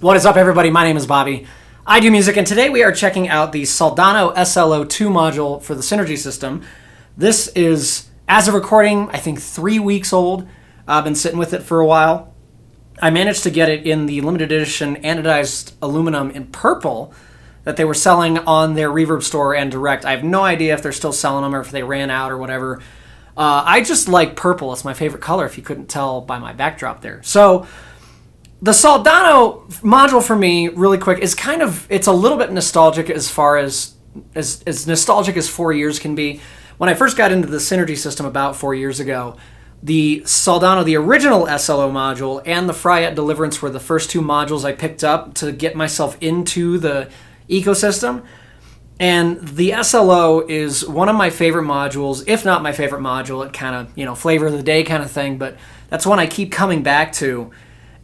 What is up, everybody? My name is Bobby. I do music, and today we are checking out the Soldano SLO2 module for the Synergy system. This is, as of recording, I think 3 weeks old. I've been sitting with it for a while. I managed to get it in the limited edition anodized aluminum in purple that they were selling on their Reverb store and direct. I have no idea if they're still selling them or if they ran out or whatever. I just like purple. It's my favorite color, if you couldn't tell by my backdrop there. So the Soldano module for me, really quick, is kind of, it's a little bit nostalgic as far as nostalgic as 4 years can be. When I first got into the Synergy system about 4 years ago, the Soldano, the original SLO module, and the Fryette Deliverance were the first two modules I picked up to get myself into the ecosystem. And the SLO is one of my favorite modules, if not my favorite module. It kind of, flavor of the day kind of thing, but that's one I keep coming back to.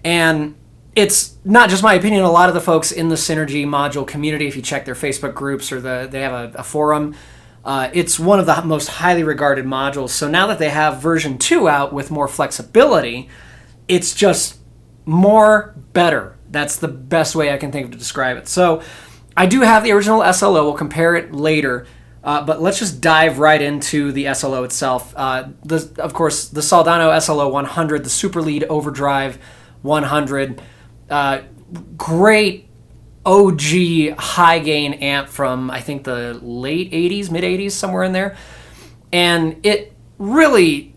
And it's not just my opinion. A lot of the folks in the Synergy module community, if you check their Facebook groups or they have a forum, it's one of the most highly regarded modules. So now that they have version 2 out with more flexibility, it's just more better. That's the best way I can think of to describe it. So I do have the original SLO. We'll compare it later. But let's just dive right into the SLO itself. Of course, the Soldano SLO 100, the Super Lead Overdrive 100, great OG high gain amp from, I think, the late 80s, mid 80s, somewhere in there. And it really,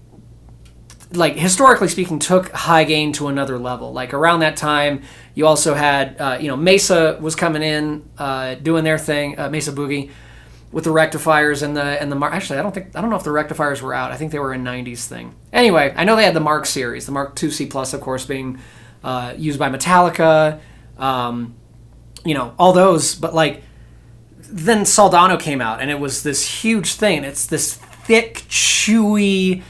like, historically speaking, took high gain to another level. Like, around that time, you also had, Mesa was coming in, doing their thing, Mesa Boogie, with the rectifiers and the actually, I don't know if the rectifiers were out. I think they were a 90s thing. Anyway, I know they had the Mark series, the Mark II C+, of course, being used by Metallica, all those. But, like, then Soldano came out, and it was this huge thing. It's this thick, chewy,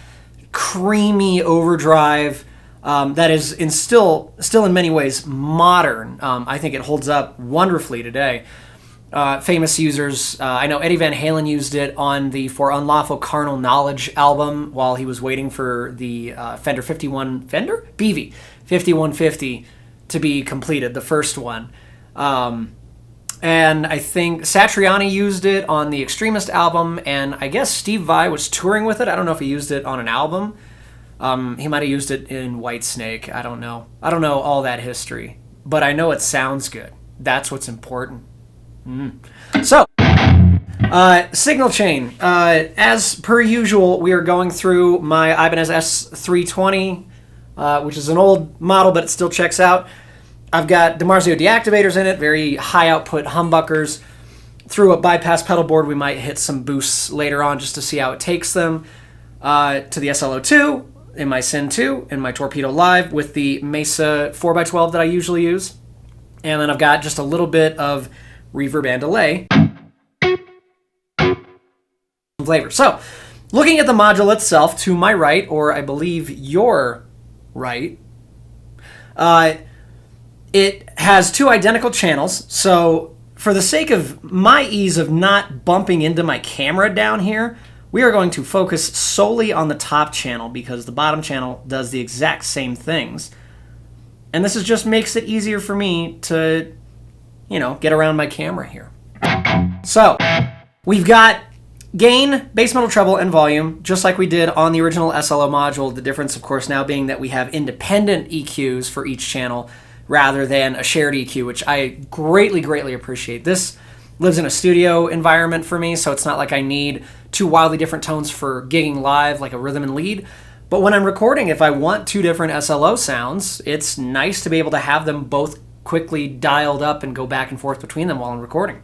creamy overdrive that is still in many ways modern. I think it holds up wonderfully today. Famous users, I know Eddie Van Halen used it on the For Unlawful Carnal Knowledge album while he was waiting for the Fender 5150 to be completed, the first one. And I think Satriani used it on the Extremist album, and I guess Steve Vai was touring with it. I don't know if he used it on an album. He might have used it in Whitesnake. I don't know all that history, but I know it sounds good. That's what's important. So, signal chain. As per usual, we are going through my Ibanez S320, which is an old model, but it still checks out. I've got DiMarzio deactivators in it, very high output humbuckers. Through a bypass pedal board, we might hit some boosts later on just to see how it takes them. To the SLO2, in my Syn 2, in my Torpedo Live, with the Mesa 4x12 that I usually use. And then I've got just a little bit of reverb and delay flavor. So, looking at the module itself, to my right, or I believe your right, it has two identical channels. So, for the sake of my ease of not bumping into my camera down here, we are going to focus solely on the top channel because the bottom channel does the exact same things. And this just makes it easier for me to get around my camera here. So, we've got Gain, bass, middle, treble, and volume, just like we did on the original SLO module. The difference, of course, now being that we have independent EQs for each channel rather than a shared EQ, which I greatly, greatly appreciate. This lives in a studio environment for me, so it's not like I need two wildly different tones for gigging live like a rhythm and lead. But when I'm recording, if I want two different SLO sounds, it's nice to be able to have them both quickly dialed up and go back and forth between them while I'm recording.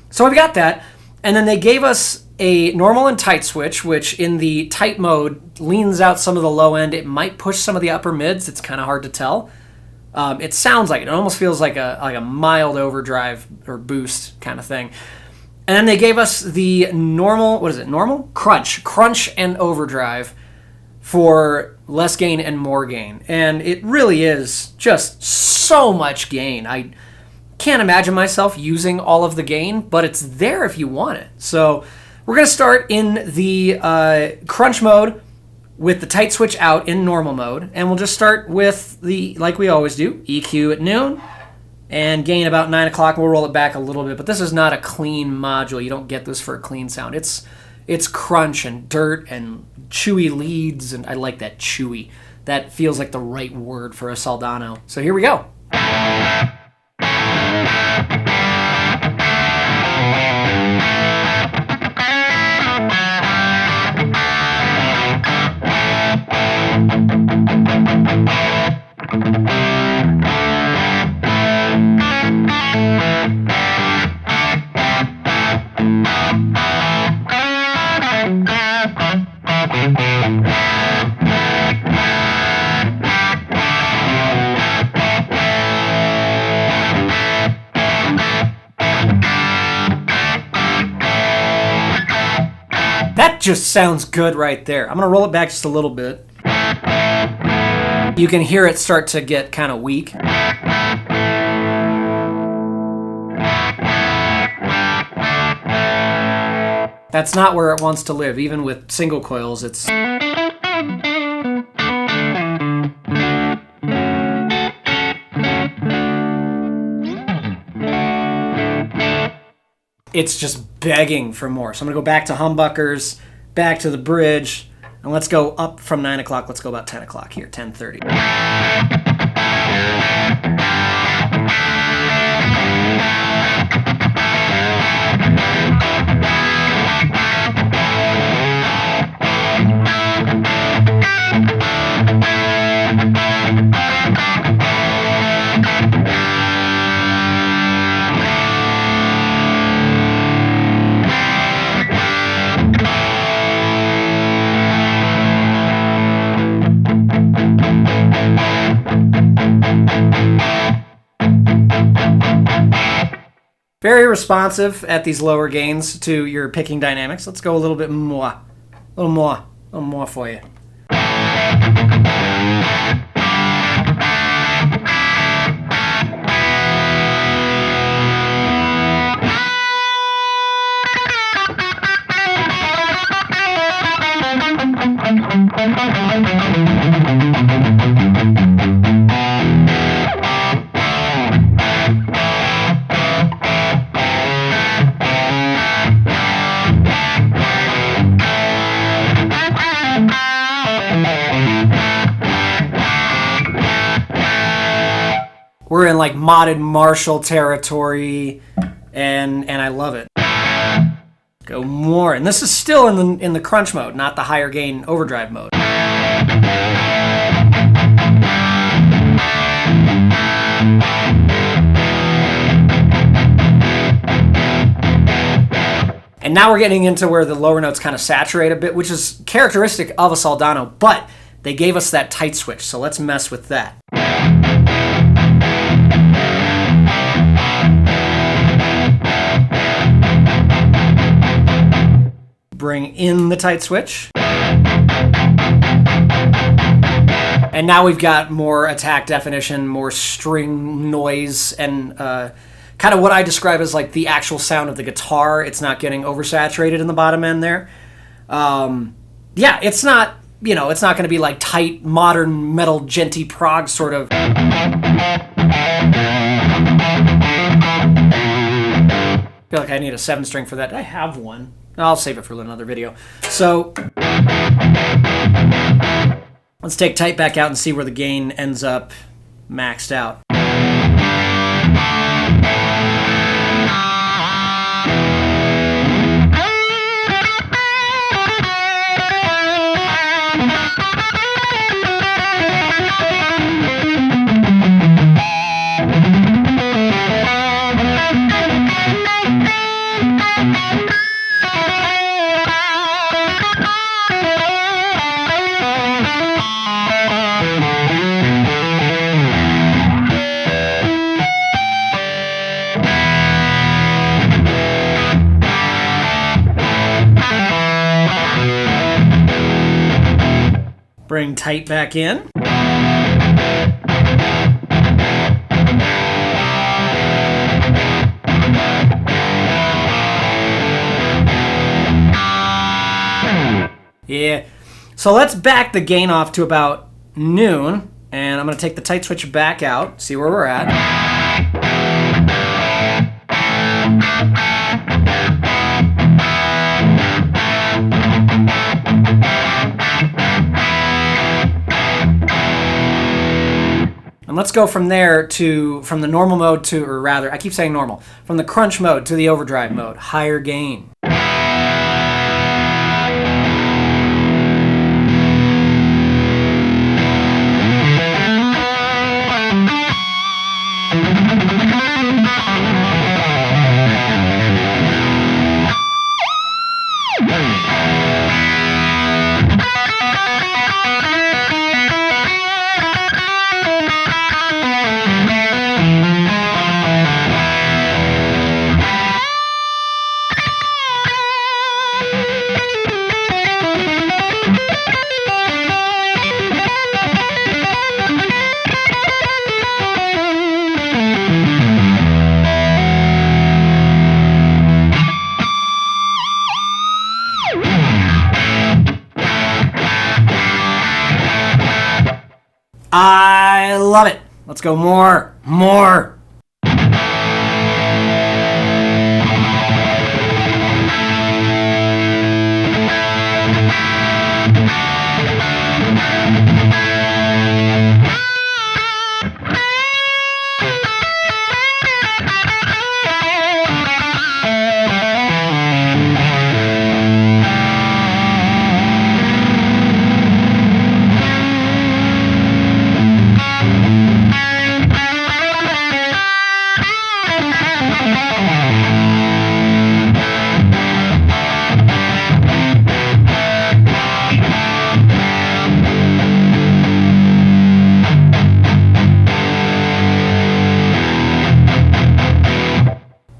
So I've got that. And then they gave us a normal and tight switch, which in the tight mode leans out some of the low end. It might push some of the upper mids. It's kind of hard to tell. It sounds like it. It almost feels like a mild overdrive or boost kind of thing. And then they gave us the normal, what is it, normal? Crunch and overdrive for less gain and more gain. And it really is just so much gain. I can't imagine myself using all of the gain, but it's there if you want it. So we're going to start in the crunch mode with the tight switch out in normal mode. And we'll just start with the, like we always do, EQ at noon and gain about 9 o'clock. We'll roll it back a little bit, but this is not a clean module. You don't get this for a clean sound. It's crunch and dirt and chewy leads, and I like that chewy. That feels like the right word for a Soldano. So here we go. That just sounds good right there. I'm going to roll it back just a little bit. You can hear it start to get kind of weak. That's not where it wants to live. Even with single coils, it's just begging for more. So I'm going to go back to humbuckers, back to the bridge, and let's go up from 9 o'clock. Let's go about 10 o'clock here, 10:30. Very responsive at these lower gains to your picking dynamics. Let's go a little bit more. A little more for you. We're in like modded Marshall territory, and I love it. Go more, and this is still in the crunch mode, not the higher gain overdrive mode. And now we're getting into where the lower notes kind of saturate a bit, which is characteristic of a Soldano, but they gave us that tight switch, so let's mess with that. Bring in the tight switch. And now we've got more attack definition, more string noise, and kind of what I describe as like the actual sound of the guitar. It's not getting oversaturated in the bottom end there. Yeah, it's not, it's not going to be like tight, modern metal, djenty prog sort of. I feel like I need a 7-string for that. I have one. I'll save it for another video. So let's take tight back out and see where the gain ends up maxed out. Bring tight back in. Yeah. So let's back the gain off to about noon, and I'm going to take the tight switch back out, see where we're at. And let's go from there from the normal mode to, or rather, I keep saying normal, from the crunch mode to the overdrive mode, higher gain. I love it. Let's go more.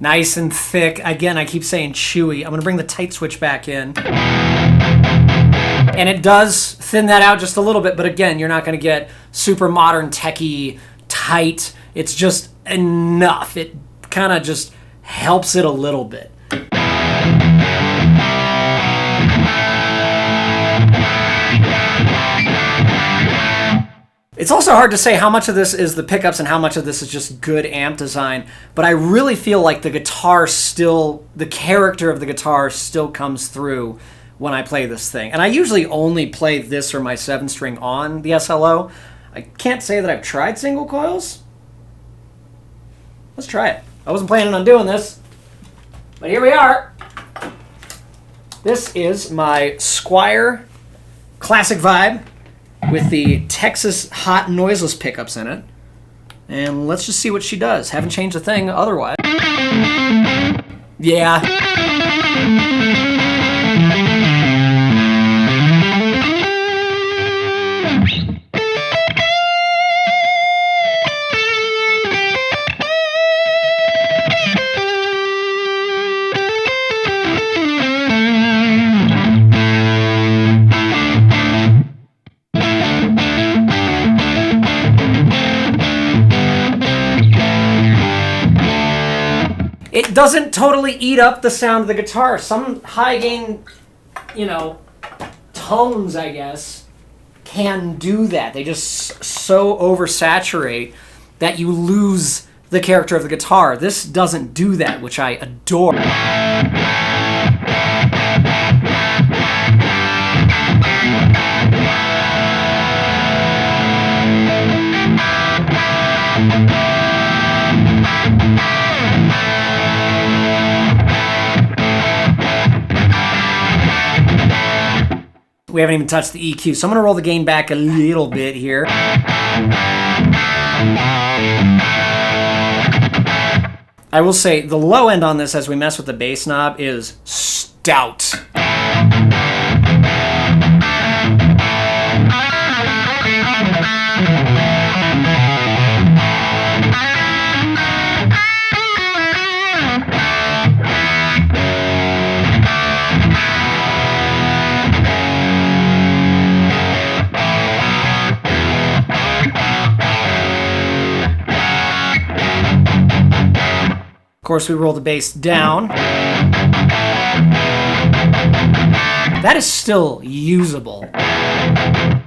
Nice and thick. Again, I keep saying chewy. I'm going to bring the tight switch back in. And it does thin that out just a little bit, but again, you're not going to get super modern, techie, tight. It's just enough. It kind of just helps it a little bit. It's also hard to say how much of this is the pickups and how much of this is just good amp design, but I really feel like the guitar still, the character of the guitar still comes through when I play this thing. And I usually only play this or my 7-string on the SLO. I can't say that I've tried single coils. Let's try it. I wasn't planning on doing this, but here we are. This is my Squier Classic Vibe with the Texas Hot Noiseless pickups in it. And let's just see what she does. Haven't changed a thing otherwise. Yeah. It doesn't totally eat up the sound of the guitar. Some high gain, tones, I guess, can do that. They just so oversaturate that you lose the character of the guitar. This doesn't do that, which I adore. We haven't even touched the EQ, so I'm gonna roll the gain back a little bit here. I will say the low end on this as we mess with the bass knob is stout. Of course, we roll the bass down. That is still usable.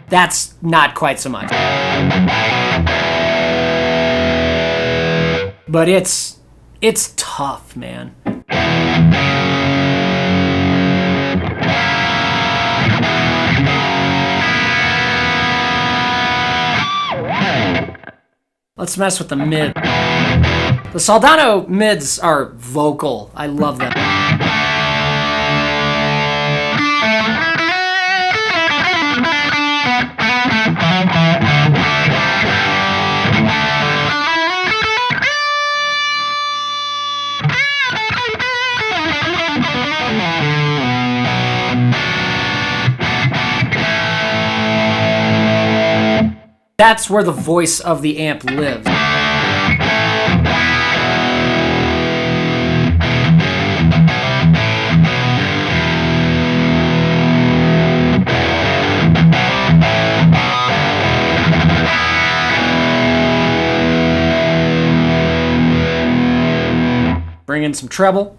That's not quite so much. But it's tough, man. Let's mess with the mid. The Soldano mids are vocal. I love them. That's where the voice of the amp lives. Bring in some treble.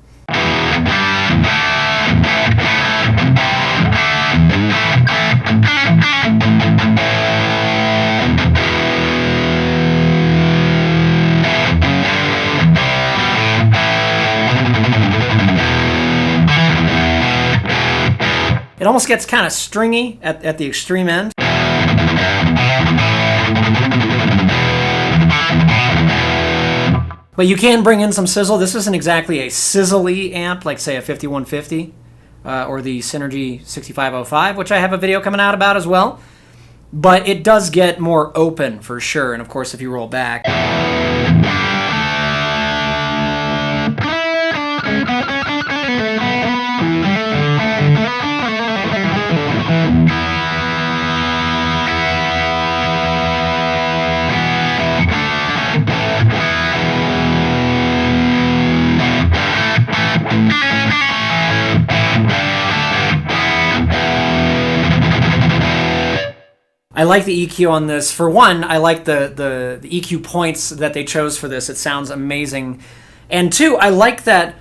It almost gets kind of stringy at the extreme end. But you can bring in some sizzle. This isn't exactly a sizzly amp, like say a 5150 or the Synergy 6505, which I have a video coming out about as well. But it does get more open for sure. And of course, if you roll back. I like the EQ on this. For one, I like the EQ points that they chose for this. It sounds amazing. And two, I like that,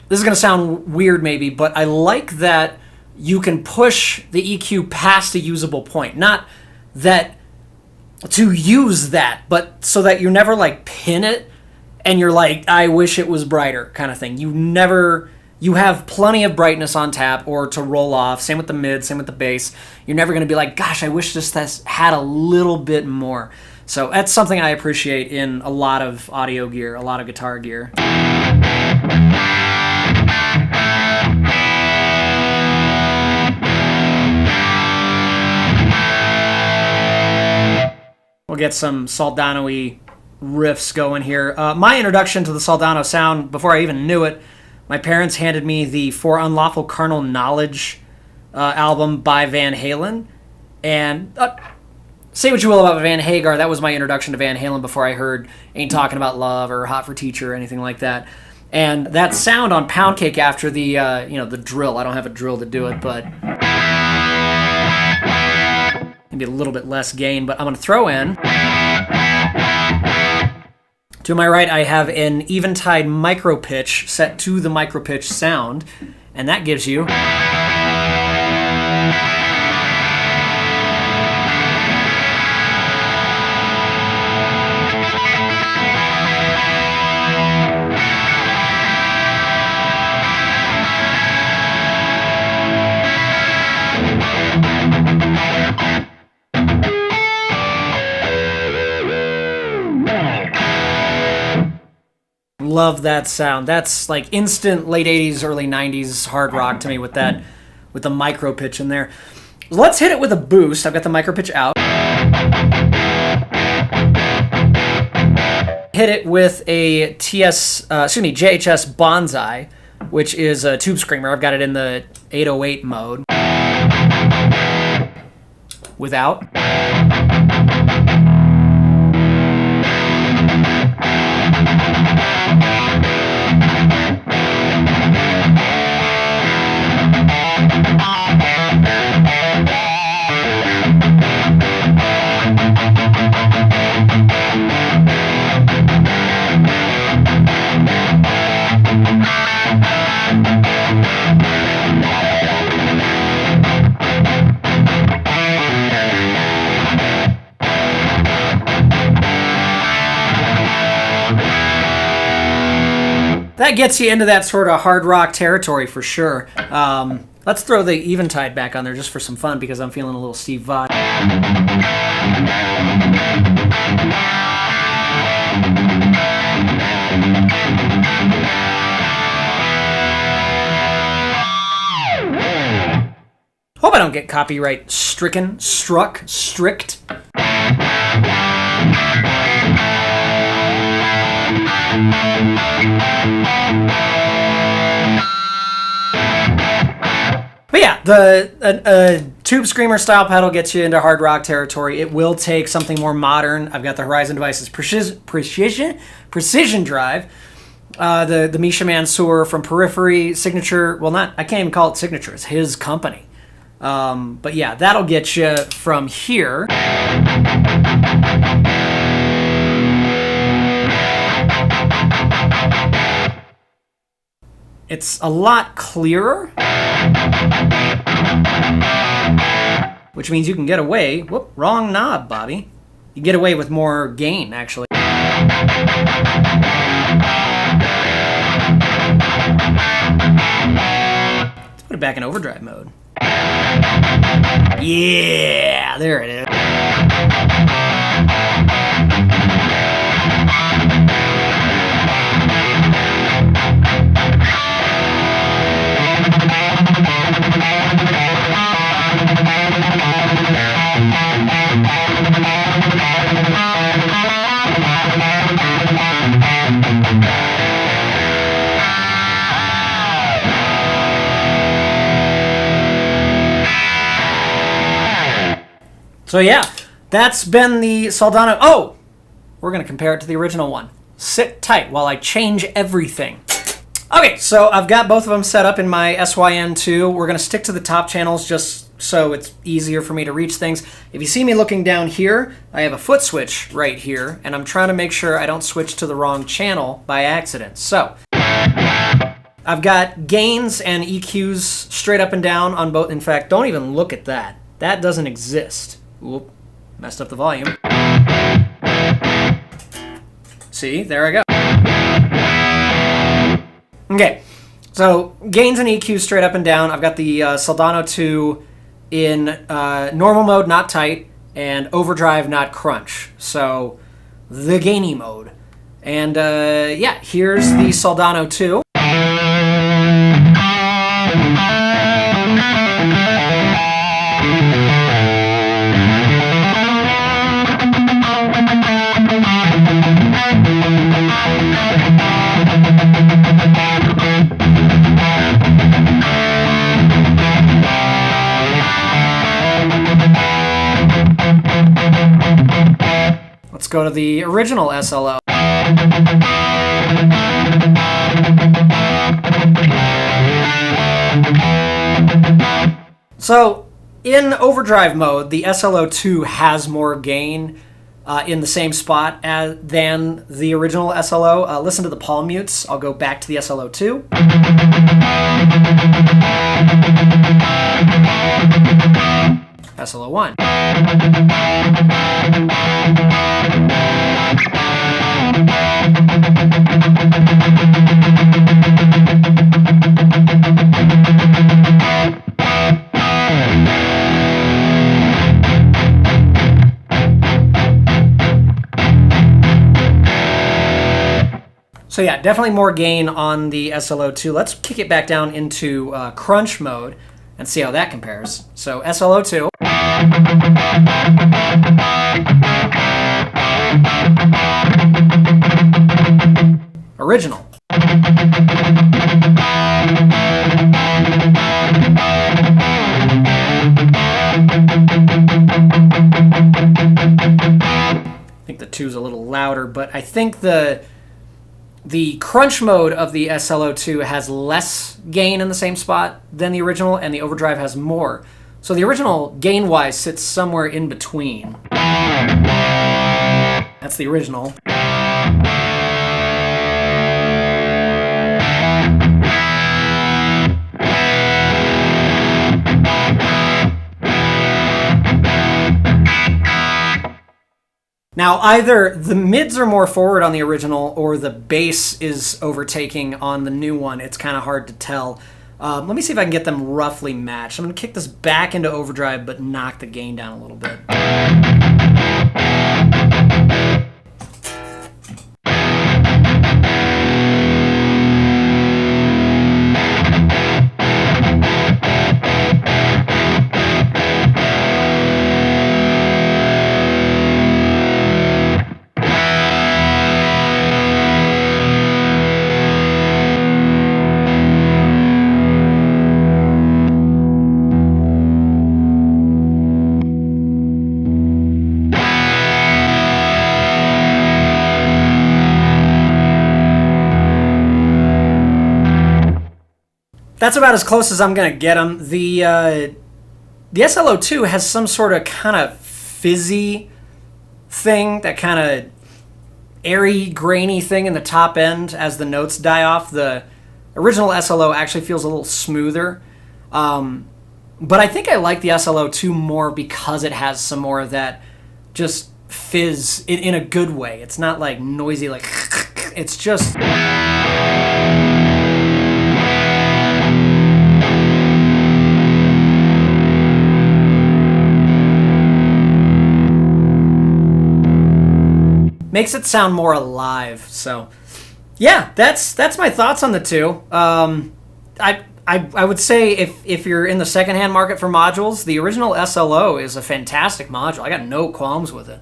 this is going to sound weird maybe, but I like that you can push the EQ past a usable point. Not that to use that, but so that you never like pin it and you're like, I wish it was brighter kind of thing. You have plenty of brightness on tap or to roll off. Same with the mid, same with the bass. You're never going to be like, gosh, I wish this had a little bit more. So that's something I appreciate in a lot of audio gear, a lot of guitar gear. We'll get some Soldano-y riffs going here. My introduction to the Soldano sound, before I even knew it, my parents handed me the For Unlawful Carnal Knowledge album by Van Halen. And say what you will about Van Hagar, that was my introduction to Van Halen before I heard Ain't Talking About Love or Hot for Teacher or anything like that. And that sound on Pound Cake after the the drill, I don't have a drill to do it, but maybe a little bit less gain, but I'm going to throw in. To my right, I have an Eventide micro pitch set to the micro pitch sound, and that gives you love that sound. That's like instant late 80s, early 90s hard rock to me with the micro pitch in there. Let's hit it with a boost. I've got the micro pitch out. Hit it with a JHS Bonsai, which is a tube screamer. I've got it in the 808 mode. Without. That gets you into that sort of hard rock territory for sure. Let's throw the Eventide back on there just for some fun because I'm feeling a little Steve Vai. Hope I don't get copyright stricken, strict. But yeah, the tube screamer style pedal gets you into hard rock territory. It will take something more modern. I've got the Horizon Devices precision drive, the Misha Mansour from Periphery signature. Well, I can't even call it signature. It's his company. But yeah, that'll get you from here. It's a lot clearer, which means you can get away. Whoop, wrong knob, Bobby. You get away with more gain, actually. Let's put it back in overdrive mode. Yeah, there it is. So yeah, that's been the Soldano. Oh, we're going to compare it to the original one. Sit tight while I change everything. Okay, so I've got both of them set up in my SYN2. We're going to stick to the top channels just so it's easier for me to reach things. If you see me looking down here, I have a foot switch right here, and I'm trying to make sure I don't switch to the wrong channel by accident. So I've got gains and EQs straight up and down on both. In fact, don't even look at that. That doesn't exist. Oop, messed up the volume. See, there I go. Okay, so gains and EQs straight up and down. I've got the Soldano 2 in normal mode, not tight, and overdrive, not crunch. So the gainy mode. And yeah, here's the Soldano 2. Let's go to the original SLO. So in overdrive mode, the SLO2 has more gain in the same spot than the original SLO. Listen to the palm mutes. I'll go back to the SLO2. SLO1. So yeah, definitely more gain on the SLO2. Let's kick it back down into crunch mode and see how that compares. So SLO2. Original. I think the 2's a little louder, but I think the crunch mode of the SLO2 has less gain in the same spot than the original, and the overdrive has more. So the original, gain-wise, sits somewhere in between. That's the original. Now, either the mids are more forward on the original or the bass is overtaking on the new one. It's kind of hard to tell. Let me see if I can get them roughly matched. I'm going to kick this back into overdrive, but knock the gain down a little bit. That's about as close as I'm going to get them. The SLO2 has some sort of kind of fizzy thing, that kind of airy, grainy thing in the top end as the notes die off. The original SLO actually feels a little smoother. But I think I like the SLO2 more because it has some more of that just fizz in a good way. It's not like noisy, like it's just... makes it sound more alive. So yeah, that's my thoughts on the two. I would say if you're in the secondhand market for modules, the original SLO is a fantastic module. I got no qualms with it.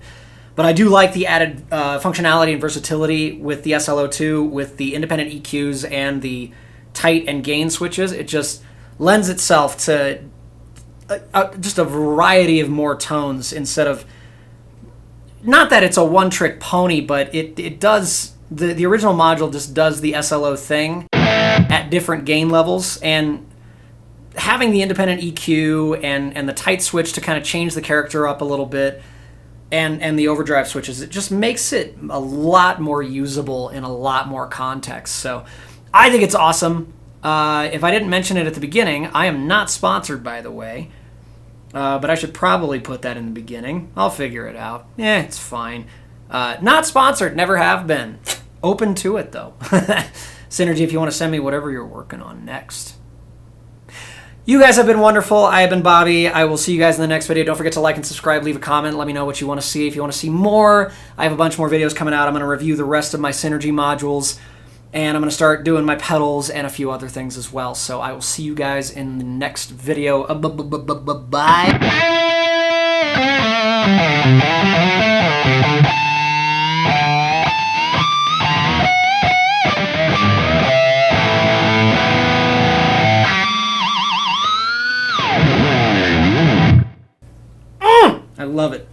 But I do like the added functionality and versatility with the SLO2, with the independent EQs and the tight and gain switches. It just lends itself to just a variety of more tones instead of... Not that it's a one-trick pony, but it does... The original module just does the SLO thing at different gain levels, and having the independent EQ and the tight switch to kind of change the character up a little bit, and the overdrive switches, it just makes it a lot more usable in a lot more context. So I think it's awesome. If I didn't mention it at the beginning, I am not sponsored, by the way. But I should probably put that in the beginning. I'll figure it out. It's fine. Not sponsored, never have been. Open to it, though. Synergy, if you want to send me whatever you're working on next. You guys have been wonderful. I have been Bobby. I will see you guys in the next video. Don't forget to like and subscribe, leave a comment, let me know what you want to see. If you want to see more, I have a bunch more videos coming out. I'm going to review the rest of my Synergy modules, and I'm going to start doing my pedals and a few other things as well. So I will see you guys in the next video. Bye. I love it.